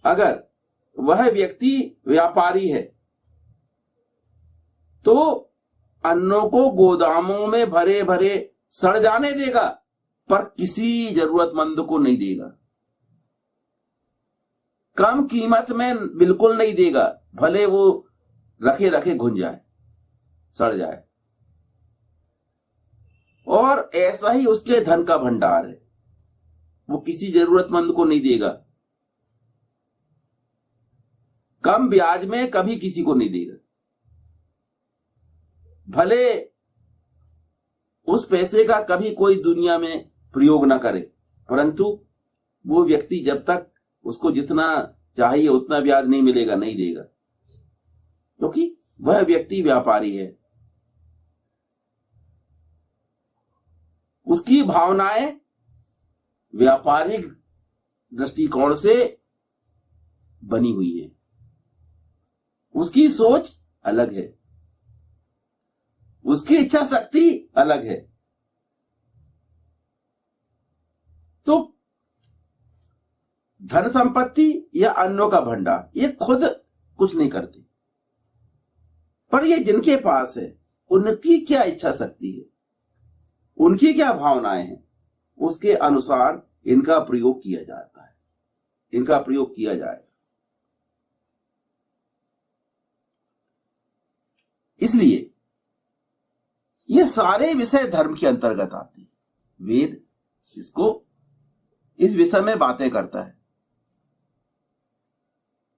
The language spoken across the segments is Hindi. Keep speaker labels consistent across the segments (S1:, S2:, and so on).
S1: अगर वह व्यक्ति व्यापारी है तो अन्नों को गोदामों में भरे भरे सड़ जाने देगा, पर किसी जरूरतमंद को नहीं देगा। कम कीमत में बिल्कुल नहीं देगा, भले वो रखे रखे घुन जाए, सड़ जाए। और ऐसा ही उसके धन का भंडार है, वो किसी जरूरतमंद को नहीं देगा, कम ब्याज में कभी किसी को नहीं देगा। भले उस पैसे का कभी कोई दुनिया में प्रयोग ना करे, परंतु वो व्यक्ति जब तक उसको जितना चाहिए उतना ब्याज नहीं मिलेगा, नहीं देगा, क्योंकि वह व्यक्ति व्यापारी है। उसकी भावनाएं व्यापारिक दृष्टिकोण से बनी हुई है, उसकी सोच अलग है, उसकी इच्छा शक्ति अलग है। तो धन संपत्ति या अन्नों का भंडार ये खुद कुछ नहीं करते, पर ये जिनके पास है उनकी क्या इच्छा शक्ति है, उनकी क्या भावनाएं हैं, उसके अनुसार इनका प्रयोग किया जाता है, इनका प्रयोग किया जाएगा। इसलिए ये सारे विषय धर्म के अंतर्गत आते हैं। वेद इसको इस विषय में बातें करता है,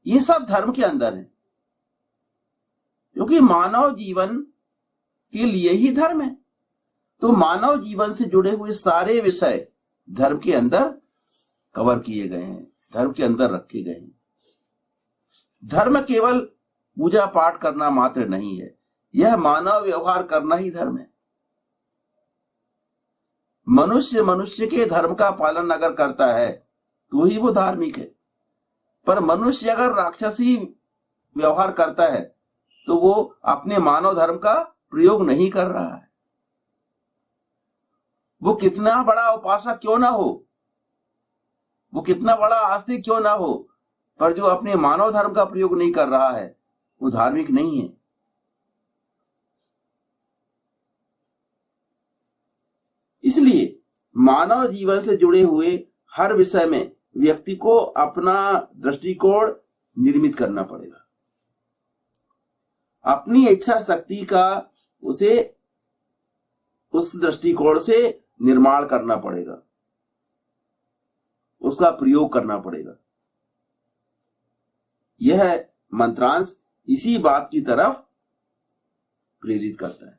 S1: ये सब धर्म के अंदर है, क्योंकि मानव जीवन के लिए ही धर्म है। तो मानव जीवन से जुड़े हुए सारे विषय धर्म के अंदर कवर किए गए हैं, धर्म के अंदर रखे गए हैं। धर्म केवल पूजा पाठ करना मात्र नहीं है, यह मानव व्यवहार करना ही धर्म है। मनुष्य मनुष्य के धर्म का पालन अगर करता है तो ही वो धार्मिक है, पर मनुष्य अगर राक्षसी व्यवहार करता है तो वो अपने मानव धर्म का प्रयोग नहीं कर रहा है। वो कितना बड़ा उपासक क्यों ना हो, वो कितना बड़ा आस्तिक क्यों ना हो, पर जो अपने मानव धर्म का प्रयोग नहीं कर रहा है वो धार्मिक नहीं है। इसलिए मानव जीवन से जुड़े हुए हर विषय में व्यक्ति को अपना दृष्टिकोण निर्मित करना पड़ेगा, अपनी इच्छा शक्ति का उसे उस दृष्टिकोण से निर्माण करना पड़ेगा, उसका प्रयोग करना पड़ेगा। यह मंत्रांश इसी बात की तरफ प्रेरित करता है।